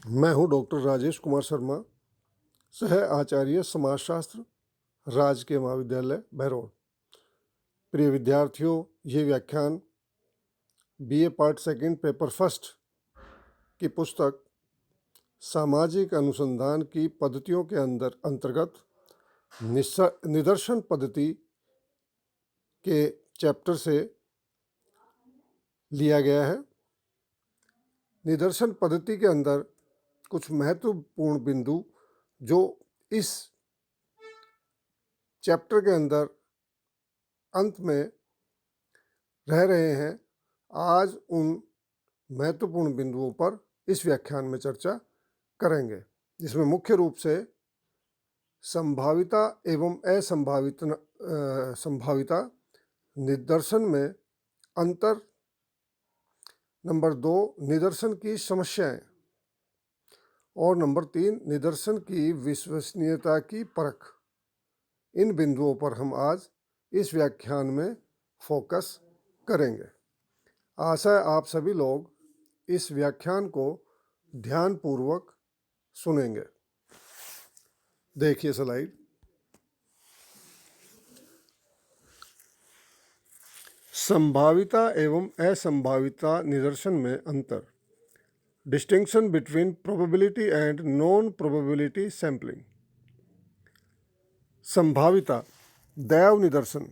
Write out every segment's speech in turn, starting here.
मैं हूं डॉक्टर राजेश कुमार शर्मा, सह आचार्य समाजशास्त्र, राजकीय महाविद्यालय बहरौल। प्रिय विद्यार्थियों, ये व्याख्यान BA part second paper first की पुस्तक सामाजिक अनुसंधान की पद्धतियों के अंतर्गत निदर्शन पद्धति के चैप्टर से लिया गया है। निदर्शन पद्धति के अंदर कुछ महत्वपूर्ण बिंदु जो इस चैप्टर के अंदर अंत में रह रहे हैं, आज उन महत्वपूर्ण बिंदुओं पर इस व्याख्यान में चर्चा करेंगे, जिसमें मुख्य रूप से संभाविता एवं संभाविता निदर्शन में अंतर, नंबर 2 निदर्शन की समस्याएं और नंबर 3 निदर्शन की विश्वसनीयता की परख, इन बिंदुओं पर हम आज इस व्याख्यान में फोकस करेंगे। आशा है आप सभी लोग इस व्याख्यान को ध्यानपूर्वक सुनेंगे। देखिए स्लाइड। संभाविता एवं असंभाविता निदर्शन में अंतर, distinction between probability and non probability sampling. संभाविता दैव निदर्शन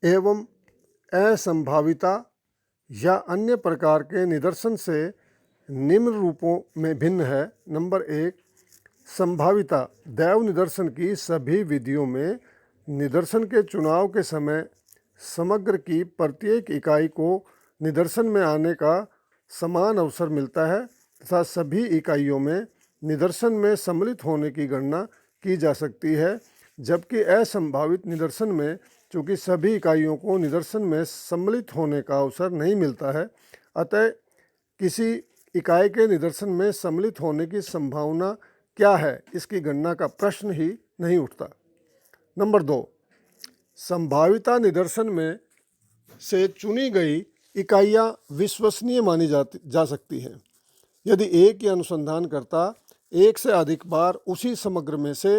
एवं असंभाविता या अन्य प्रकार के निदर्शन से निम्न रूपों में भिन्न है। नंबर 1, संभाविता दैव निदर्शन की सभी विधियों में निदर्शन के चुनाव के समय समग्र की प्रत्येक इकाई को निदर्शन में आने का समान अवसर मिलता है तथा सभी इकाइयों में निदर्शन में सम्मिलित होने की गणना की जा सकती है, जबकि असंभावित निदर्शन में चूँकि सभी इकाइयों को निदर्शन में सम्मिलित होने का अवसर नहीं मिलता है, अतः किसी इकाई के निदर्शन में सम्मिलित होने की संभावना क्या है, इसकी गणना का प्रश्न ही नहीं उठता। नंबर 2, संभाविता निदर्शन में से चुनी गई इकाइयाँ विश्वसनीय मानी जा सकती हैं यदि एक ही अनुसंधानकर्ता एक से अधिक बार उसी समग्र में से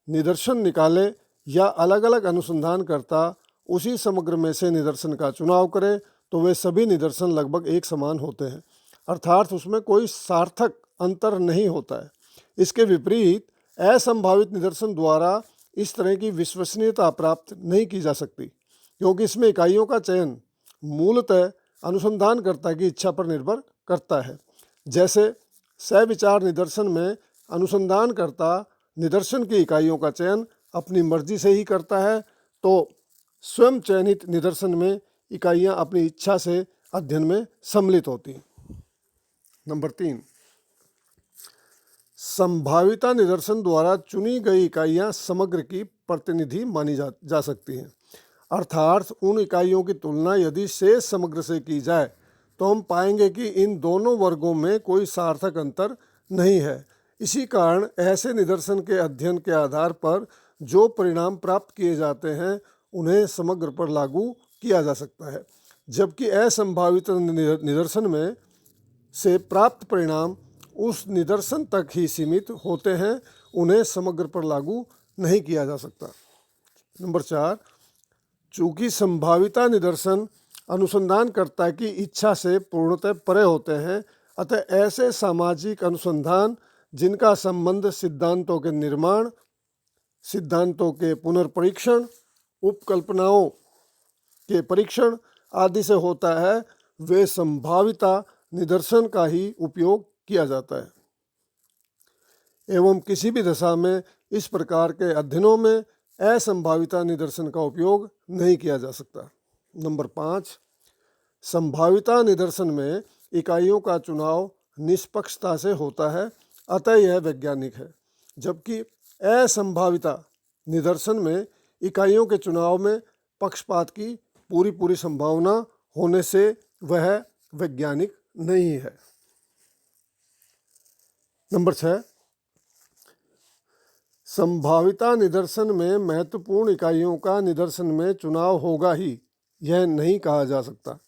निदर्शन निकाले या अलग अलग अनुसंधानकर्ता उसी समग्र में से निदर्शन का चुनाव करे तो वे सभी निदर्शन लगभग एक समान होते हैं, अर्थात उसमें कोई सार्थक अंतर नहीं होता है। इसके विपरीत असंभावित निदर्शन द्वारा इस तरह की विश्वसनीयता प्राप्त नहीं की जा सकती, क्योंकि इसमें इकाइयों का चयन मूलतः अनुसंधानकर्ता की इच्छा पर निर्भर करता है। जैसे सविचार निदर्शन में अनुसंधानकर्ता निदर्शन की इकाइयों का चयन अपनी मर्जी से ही करता है, तो स्वयं चयनित निदर्शन में इकाइयाँ अपनी इच्छा से अध्ययन में सम्मिलित होती हैं। नंबर 3, संभाविता निदर्शन द्वारा चुनी गई इकाइयाँ समग्र की प्रतिनिधि मानी जा सकती हैं, अर्थात उन इकाइयों की तुलना यदि शेष समग्र से की जाए तो हम पाएंगे कि इन दोनों वर्गों में कोई सार्थक अंतर नहीं है। इसी कारण ऐसे निदर्शन के अध्ययन के आधार पर जो परिणाम प्राप्त किए जाते हैं उन्हें समग्र पर लागू किया जा सकता है, जबकि असंभावित निदर्शन में से प्राप्त परिणाम उस निदर्शन तक ही सीमित होते हैं, उन्हें समग्र पर लागू नहीं किया जा सकता। नंबर 4, चूँकि संभाविता निदर्शन अनुसंधानकर्ता की इच्छा से पूर्णतः परे होते हैं, अतः ऐसे सामाजिक अनुसंधान जिनका संबंध सिद्धांतों के निर्माण, सिद्धांतों के पुनर्परीक्षण, उपकल्पनाओं के परीक्षण आदि से होता है, वे संभाविता निदर्शन का ही उपयोग किया जाता है एवं किसी भी दशा में इस प्रकार के अध्ययनों में असंभाविता निदर्शन का उपयोग नहीं किया जा सकता। नंबर 5, संभाविता निदर्शन में इकाइयों का चुनाव निष्पक्षता से होता है, अतः यह वैज्ञानिक है, जबकि असंभाविता निदर्शन में इकाइयों के चुनाव में पक्षपात की पूरी संभावना होने से वह वैज्ञानिक नहीं है। नंबर 6, संभाविता निदर्शन में महत्वपूर्ण इकाइयों का निदर्शन में चुनाव होगा ही, यह नहीं कहा जा सकता।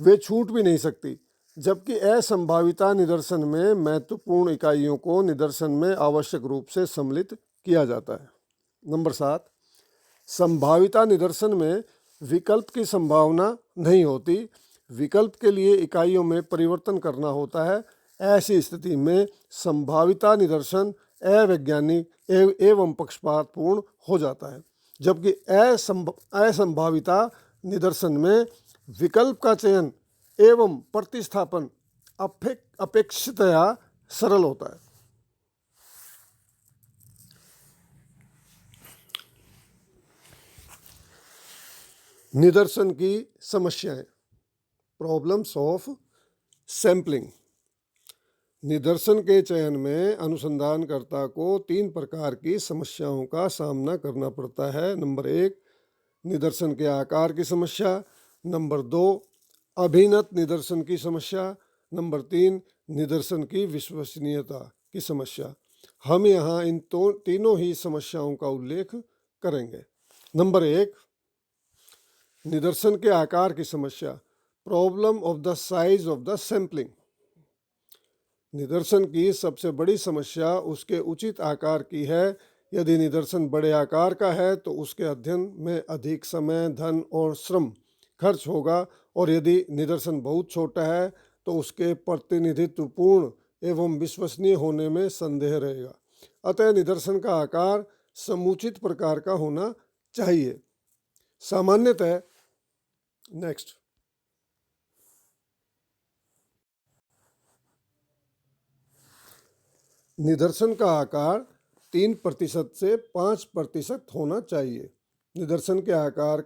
वे छूट भी नहीं सकती, जबकि असंभाविता निदर्शन में महत्वपूर्ण इकाइयों को निदर्शन में आवश्यक रूप से सम्मिलित किया जाता है। नंबर 7, संभाविता निदर्शन में विकल्प की संभावना नहीं होती। विकल्प के लिए इकाइयों में परिवर्तन करना होता है। ऐसी स्थिति में संभाविता निदर्शन अवैज्ञानिक एवं पक्षपातपूर्ण हो जाता है। जबकि असंभाविता निदर्शन में विकल्प का चयन एवं प्रतिस्थापन अपेक्षितया सरल होता है। निदर्शन की समस्याएं, प्रॉब्लम्स ऑफ सैम्पलिंग। निदर्शन के चयन में अनुसंधानकर्ता को 3 प्रकार की समस्याओं का सामना करना पड़ता है। नंबर 1, निदर्शन के आकार की समस्या। नंबर 2, अभिनत निदर्शन की समस्या। नंबर 3, निदर्शन की विश्वसनीयता की समस्या। हम यहाँ इन तीनों ही समस्याओं का उल्लेख करेंगे। नंबर 1, निदर्शन के आकार की समस्या, problem of the size of the sampling. निदर्शन की सबसे बड़ी समस्या उसके उचित आकार की है। यदि निदर्शन बड़े आकार का है तो उसके अध्ययन में अधिक समय, धन और श्रम खर्च होगा, और यदि निदर्शन बहुत छोटा है तो उसके प्रतिनिधित्वपूर्ण एवं विश्वसनीय होने में संदेह रहेगा। अतः निदर्शन का आकार समुचित प्रकार का होना चाहिए। सामान्यतः नेक्स्ट, निदर्शन का आकार 3% से 5% होना चाहिए। निदर्शन के आकार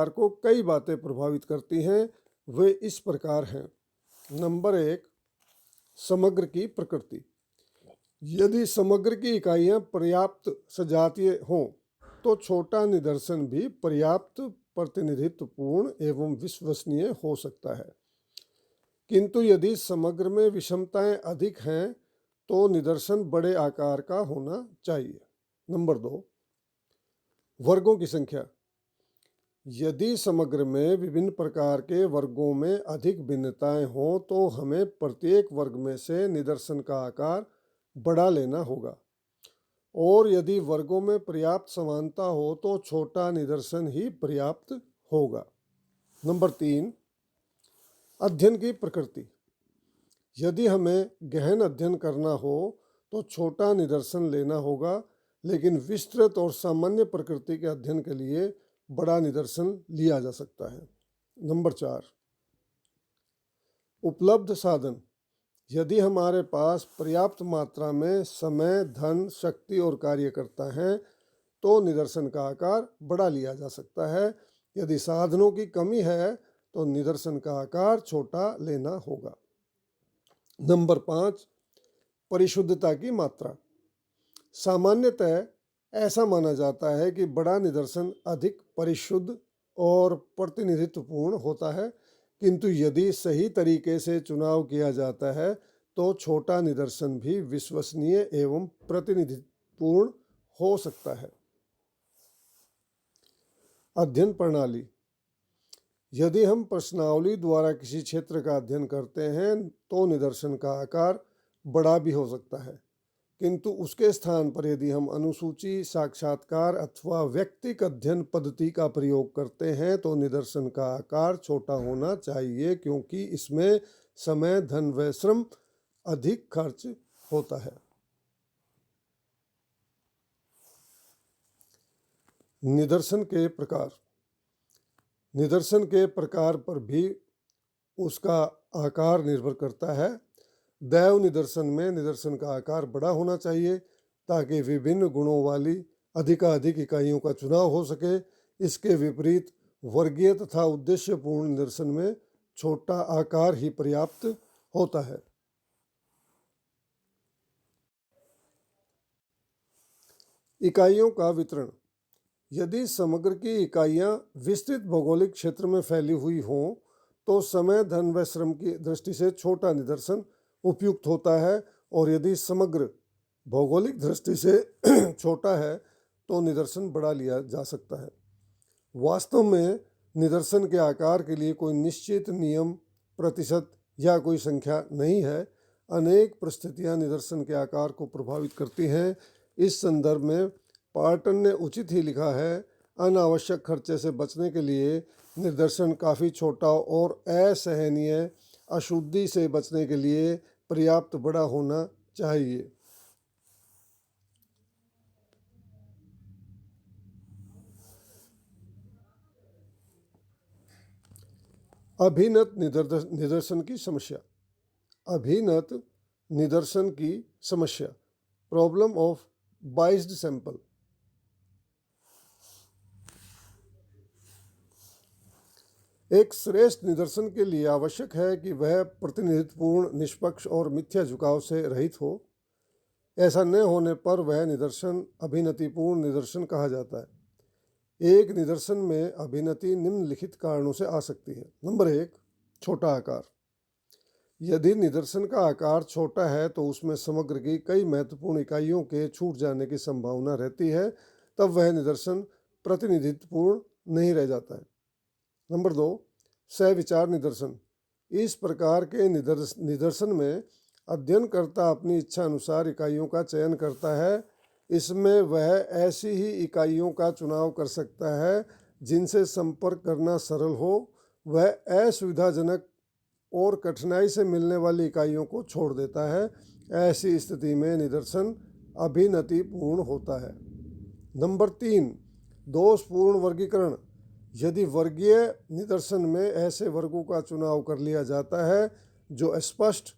को कई बातें प्रभावित करती हैं। वे इस प्रकार हैं। नंबर 1, समग्र की प्रकृति। यदि समग्र की इकाइयां पर्याप्त सजातीय हों तो छोटा निदर्शन भी पर्याप्त प्रतिनिधित्वपूर्ण एवं विश्वसनीय हो सकता है। किंतु यदि समग्र में विषमताएं अधिक हैं तो निदर्शन बड़े आकार का होना चाहिए। नंबर 2, वर्गों की संख्या। यदि समग्र में विभिन्न प्रकार के वर्गों में अधिक भिन्नताएं हों तो हमें प्रत्येक वर्ग में से निदर्शन का आकार बड़ा लेना होगा, और यदि वर्गों में पर्याप्त समानता हो तो छोटा निदर्शन ही पर्याप्त होगा। नंबर 3, अध्ययन की प्रकृति। यदि हमें गहन अध्ययन करना हो तो छोटा निदर्शन लेना होगा, लेकिन विस्तृत और सामान्य प्रकृति के अध्ययन के लिए बड़ा निदर्शन लिया जा सकता है। नंबर 4, उपलब्ध साधन। यदि हमारे पास पर्याप्त मात्रा में समय, धन, शक्ति और कार्यकर्ता हैं तो निदर्शन का आकार बड़ा लिया जा सकता है। यदि साधनों की कमी है तो निदर्शन का आकार छोटा लेना होगा। नंबर 5, परिशुद्धता की मात्रा। सामान्यतः ऐसा माना जाता है कि बड़ा निदर्शन अधिक परिशुद्ध और प्रतिनिधित्वपूर्ण होता है, किंतु यदि सही तरीके से चुनाव किया जाता है तो छोटा निदर्शन भी विश्वसनीय एवं प्रतिनिधित्वपूर्ण हो सकता है। अध्ययन प्रणाली। यदि हम प्रश्नावली द्वारा किसी क्षेत्र का अध्ययन करते हैं तो निदर्शन का आकार बड़ा भी हो सकता है, किंतु उसके स्थान पर यदि हम अनुसूची, साक्षात्कार अथवा व्यक्तिक अध्ययन पद्धति का प्रयोग करते हैं तो निदर्शन का आकार छोटा होना चाहिए, क्योंकि इसमें समय, धन व श्रम अधिक खर्च होता है। निदर्शन के प्रकार। निदर्शन के प्रकार पर भी उसका आकार निर्भर करता है। दैव निदर्शन में निदर्शन का आकार बड़ा होना चाहिए ताकि विभिन्न गुणों वाली अधिकाधिक इकाइयों का चुनाव हो सके। इसके विपरीत वर्गीय तथा उद्देश्यपूर्ण निदर्शन में छोटा आकार ही पर्याप्त होता है। इकाइयों का वितरण। यदि समग्र की इकाइयां विस्तृत भौगोलिक क्षेत्र में फैली हुई हों तो समय, धन व श्रम की दृष्टि से छोटा निदर्शन उपयुक्त होता है, और यदि समग्र भौगोलिक दृष्टि से छोटा है तो निदर्शन बड़ा लिया जा सकता है। वास्तव में निदर्शन के आकार के लिए कोई निश्चित नियम, प्रतिशत या कोई संख्या नहीं है। अनेक परिस्थितियां निदर्शन के आकार को प्रभावित करती हैं। इस संदर्भ में पार्टन ने उचित ही लिखा है, अनावश्यक खर्चे से बचने के लिए निदर्शन काफ़ी छोटा और असहनीय अशुद्धि से बचने के लिए पर्याप्त बड़ा होना चाहिए। अभिनत निदर्शन की समस्या। अभिनत निदर्शन की समस्या, प्रॉब्लम ऑफ बाइस्ड सैंपल। एक श्रेष्ठ निदर्शन के लिए आवश्यक है कि वह प्रतिनिधित्वपूर्ण, निष्पक्ष और मिथ्या झुकाव से रहित हो। ऐसा न होने पर वह निदर्शन अभिनतिपूर्ण निदर्शन कहा जाता है। एक निदर्शन में अभिनति निम्नलिखित कारणों से आ सकती है। नंबर 1, छोटा आकार। यदि निदर्शन का आकार छोटा है तो उसमें समग्र की कई महत्वपूर्ण इकाइयों के छूट जाने की संभावना रहती है, तब वह निदर्शन प्रतिनिधित्वपूर्ण नहीं रह जाता है। नंबर 2, सहविचार निदर्शन। इस प्रकार के निदर्शन में अध्ययनकर्ता अपनी इच्छा अनुसार इकाइयों का चयन करता है। इसमें वह ऐसी ही इकाइयों का चुनाव कर सकता है जिनसे संपर्क करना सरल हो। वह असुविधाजनक और कठिनाई से मिलने वाली इकाइयों को छोड़ देता है। ऐसी स्थिति में निदर्शन अभिनतिपूर्ण होता है। नंबर 3, दोषपूर्ण वर्गीकरण। यदि वर्गीय निदर्शन में ऐसे वर्गों का चुनाव कर लिया जाता है जो अस्पष्ट,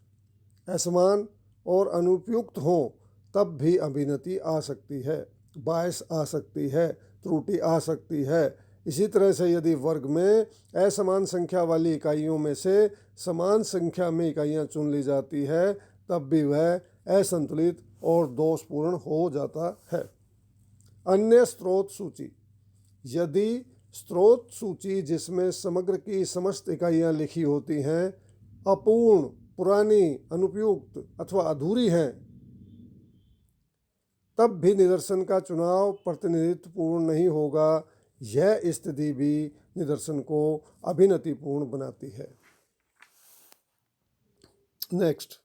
असमान और अनुपयुक्त हों, तब भी अभिनति आ सकती है, बायस आ सकती है, त्रुटि आ सकती है। इसी तरह से यदि वर्ग में असमान संख्या वाली इकाइयों में से समान संख्या में इकाइयां चुन ली जाती है, तब भी वह असंतुलित और दोषपूर्ण हो जाता है। अन्य स्रोत सूची। यदि स्रोत सूची जिसमें समग्र की समस्त इकाइयां लिखी होती हैं अपूर्ण, पुरानी, अनुपयुक्त अथवा अधूरी हैं, तब भी निदर्शन का चुनाव प्रतिनिधित्वपूर्ण नहीं होगा। यह स्थिति भी निदर्शन को अभिनतिपूर्ण बनाती है। नेक्स्ट,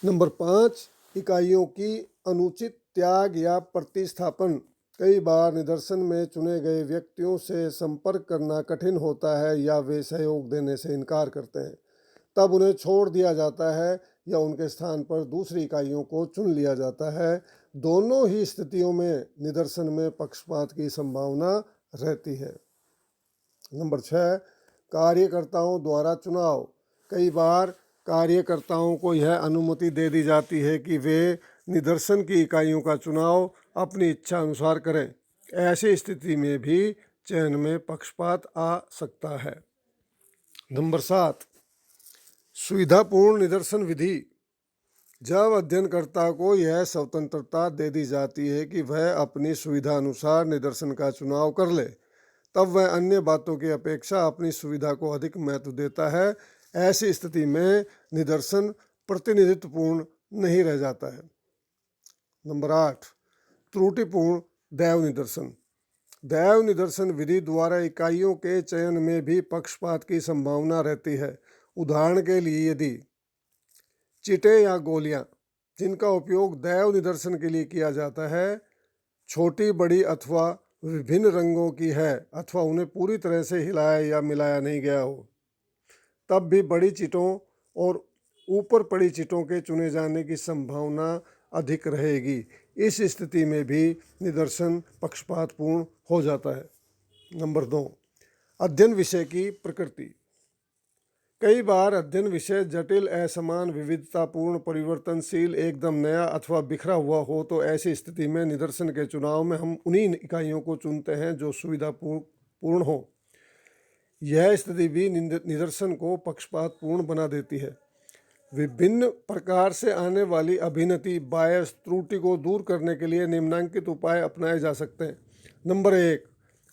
नंबर 5, इकाइयों की अनुचित त्याग या प्रतिस्थापन। कई बार निदर्शन में चुने गए व्यक्तियों से संपर्क करना कठिन होता है या वे सहयोग देने से इनकार करते हैं, तब उन्हें छोड़ दिया जाता है या उनके स्थान पर दूसरी इकाइयों को चुन लिया जाता है। दोनों ही स्थितियों में निदर्शन में पक्षपात की संभावना रहती है। नंबर 6, कार्यकर्ताओं द्वारा चुनाव। कई बार कार्यकर्ताओं को यह अनुमति दे दी जाती है कि वे निदर्शन की इकाइयों का चुनाव अपनी इच्छा अनुसार करें। ऐसी स्थिति में भी चयन में पक्षपात आ सकता है। नंबर 7, सुविधापूर्ण निदर्शन विधि। जब अध्ययनकर्ता को यह स्वतंत्रता दे दी जाती है कि वह अपनी सुविधा अनुसार निदर्शन का चुनाव कर ले, तब वह अन्य बातों की अपेक्षा अपनी सुविधा को अधिक महत्व देता है। ऐसी स्थिति में निदर्शन प्रतिनिधित्वपूर्ण नहीं रह जाता है। नंबर 8, त्रुटिपूर्ण दैव निदर्शन। दैव निदर्शन विधि द्वारा इकाइयों के चयन में भी पक्षपात की संभावना रहती है। उदाहरण के लिए, यदि चिटे या गोलियां जिनका उपयोग दैव निदर्शन के लिए किया जाता है छोटी, बड़ी अथवा विभिन्न रंगों की है अथवा उन्हें पूरी तरह से हिलाया या मिलाया नहीं गया हो, तब भी बड़ी चिटों और ऊपर पड़ी चिटों के चुने जाने की संभावना अधिक रहेगी। इस स्थिति में भी निदर्शन पक्षपातपूर्ण हो जाता है। नंबर 2, अध्ययन विषय की प्रकृति। कई बार अध्ययन विषय जटिल, असमान, विविधतापूर्ण, परिवर्तनशील, एकदम नया अथवा बिखरा हुआ हो, तो ऐसी स्थिति में निदर्शन के चुनाव में हम उन्हीं इकाइयों को चुनते हैं जो सुविधापूर्ण हो। यह स्थिति भी निदर्शन को पक्षपातपूर्ण बना देती है। विभिन्न प्रकार से आने वाली अभिनति, बायस, त्रुटि को दूर करने के लिए निम्नलिखित उपाय अपनाए जा सकते हैं। नंबर 1,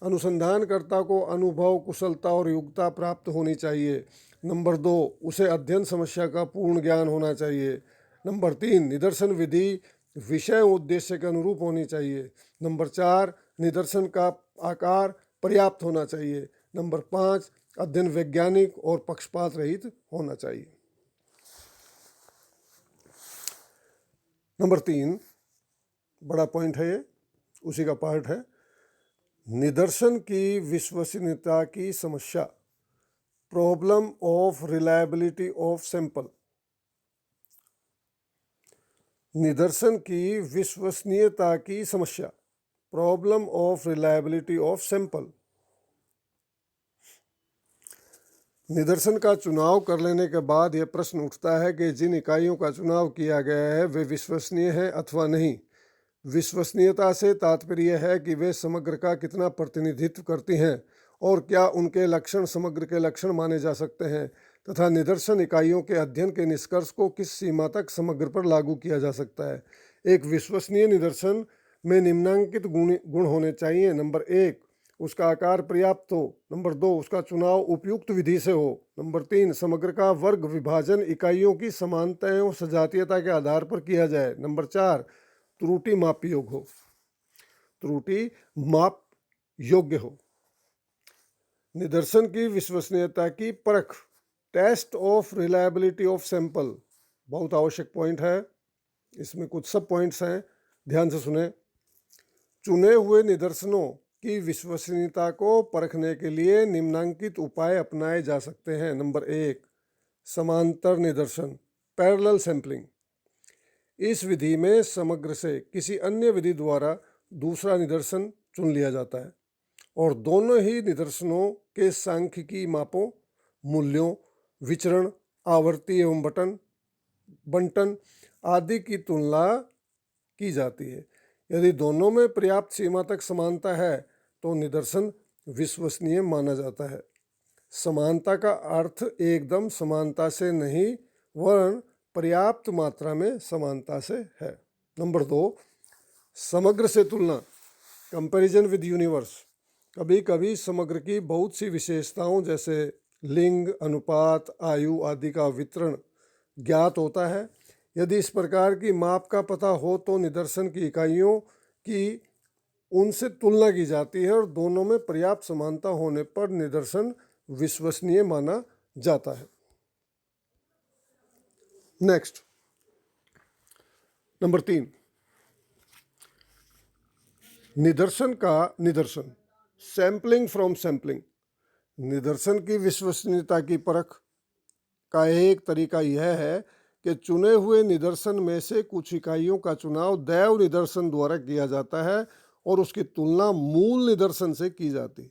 अनुसंधानकर्ता को अनुभव, कुशलता और योग्यता प्राप्त होनी चाहिए। नंबर 2, उसे अध्ययन समस्या का पूर्ण ज्ञान होना चाहिए। नंबर 3, निदर्शन विधि विषय उद्देश्य के अनुरूप होनी चाहिए। नंबर 4, निदर्शन का आकार पर्याप्त होना चाहिए। नंबर 5, अध्ययन वैज्ञानिक और पक्षपात रहित होना चाहिए। नंबर 3 बड़ा पॉइंट है, ये उसी का पार्ट है, निदर्शन की विश्वसनीयता की समस्या, problem of reliability of sample. निदर्शन की विश्वसनीयता की समस्या, problem of reliability of sample. निदर्शन का चुनाव कर लेने के बाद यह प्रश्न उठता है कि जिन इकाइयों का चुनाव किया गया है वे विश्वसनीय हैं अथवा नहीं। विश्वसनीयता से तात्पर्य है कि वे समग्र का कितना प्रतिनिधित्व करती हैं और क्या उनके लक्षण समग्र के लक्षण माने जा सकते हैं, तथा निदर्शन इकाइयों के अध्ययन के निष्कर्ष को किस सीमा तक समग्र पर लागू किया जा सकता है। एक विश्वसनीय निदर्शन में निम्नांकित गुण होने चाहिए। नंबर 1, उसका आकार पर्याप्त हो। नंबर 2, उसका चुनाव उपयुक्त विधि से हो। नंबर 3, समग्र का वर्ग विभाजन इकाइयों की समानता एवं सजातीयता के आधार पर किया जाए। नंबर 4, त्रुटि माप योग्य हो, त्रुटि माप योग्य हो। निदर्शन की विश्वसनीयता की परख, test of reliability of sample, बहुत आवश्यक पॉइंट है। इसमें कुछ सब पॉइंट्स हैं, ध्यान से सुने। चुने हुए निदर्शनों की विश्वसनीयता को परखने के लिए निम्नांकित उपाय अपनाए जा सकते हैं। नंबर 1, समांतर निदर्शन, पैरेलल सैंपलिंग। इस विधि में समग्र से किसी अन्य विधि द्वारा दूसरा निदर्शन चुन लिया जाता है और दोनों ही निदर्शनों के सांख्यिकी मापों, मूल्यों, विचरण, आवर्ती एवं बंटन आदि की तुलना की जाती है। यदि दोनों में पर्याप्त सीमा तक समानता है तो निदर्शन विश्वसनीय माना जाता है। समानता का अर्थ एकदम समानता से नहीं वरन पर्याप्त मात्रा में समानता से है। नंबर 2, समग्र से तुलना, कंपैरिजन विद यूनिवर्स। कभी कभी समग्र की बहुत सी विशेषताओं जैसे लिंग, अनुपात, आयु आदि का वितरण ज्ञात होता है। यदि इस प्रकार की माप का पता हो तो निदर्शन की इकाइयों की उनसे तुलना की जाती है और दोनों में पर्याप्त समानता होने पर निदर्शन विश्वसनीय माना जाता है। नेक्स्ट, नंबर 3, निदर्शन, सैंपलिंग फ्रॉम सैंपलिंग। निदर्शन की विश्वसनीयता की परख का एक तरीका यह है कि चुने हुए निदर्शन में से कुछ इकाइयों का चुनाव दैव निदर्शन द्वारा किया जाता है और उसकी तुलना मूल निदर्शन से की जाती है।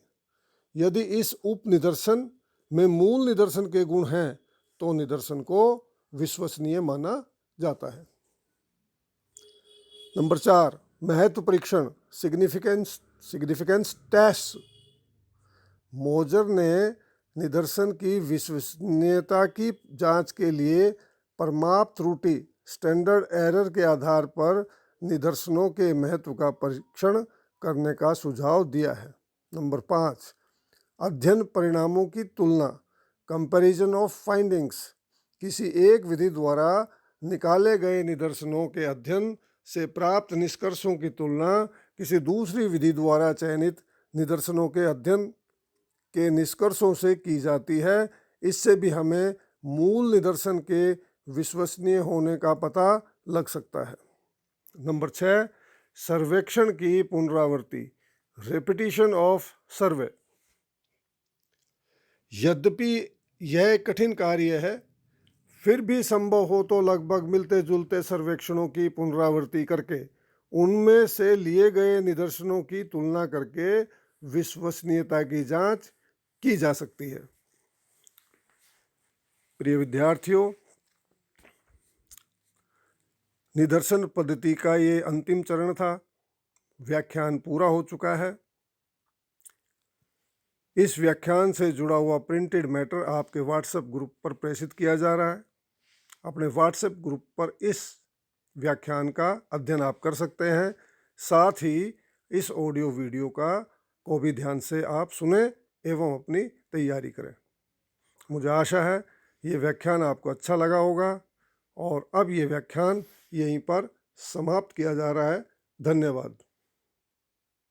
यदि इस उप निदर्शन में मूल निदर्शन के गुण हैं तो निदर्शन को विश्वसनीय माना जाता है। नंबर 4, महत्व परीक्षण, सिग्निफिकेंस टेस्ट। मोजर ने निदर्शन की विश्वसनीयता की जांच के लिए परमाप त्रुटि स्टैंडर्ड एरर के आधार पर निदर्शनों के महत्व का परीक्षण करने का सुझाव दिया है। नंबर 5, अध्ययन परिणामों की तुलना, कंपैरिजन ऑफ फाइंडिंग्स। किसी एक विधि द्वारा निकाले गए निदर्शनों के अध्ययन से प्राप्त निष्कर्षों की तुलना किसी दूसरी विधि द्वारा चयनित निदर्शनों के अध्ययन के निष्कर्षों से की जाती है। इससे भी हमें मूल निदर्शन के विश्वसनीय होने का पता लग सकता है। नंबर 6, सर्वेक्षण की पुनरावृत्ति, रिपीटिशन ऑफ सर्वे। यद्यपि यह कठिन कार्य है फिर भी संभव हो तो लगभग मिलते जुलते सर्वेक्षणों की पुनरावृत्ति करके उनमें से लिए गए निदर्शनों की तुलना करके विश्वसनीयता की जांच की जा सकती है। प्रिय विद्यार्थियों, निदर्शन पद्धति का ये अंतिम चरण था। व्याख्यान पूरा हो चुका है। इस व्याख्यान से जुड़ा हुआ प्रिंटेड मैटर आपके व्हाट्सएप ग्रुप पर प्रेषित किया जा रहा है। अपने व्हाट्सएप ग्रुप पर इस व्याख्यान का अध्ययन आप कर सकते हैं। साथ ही इस ऑडियो वीडियो को भी ध्यान से आप सुने एवं अपनी तैयारी करें। मुझे आशा है ये व्याख्यान आपको अच्छा लगा होगा और अब ये व्याख्यान यहीं पर समाप्त किया जा रहा है। धन्यवाद।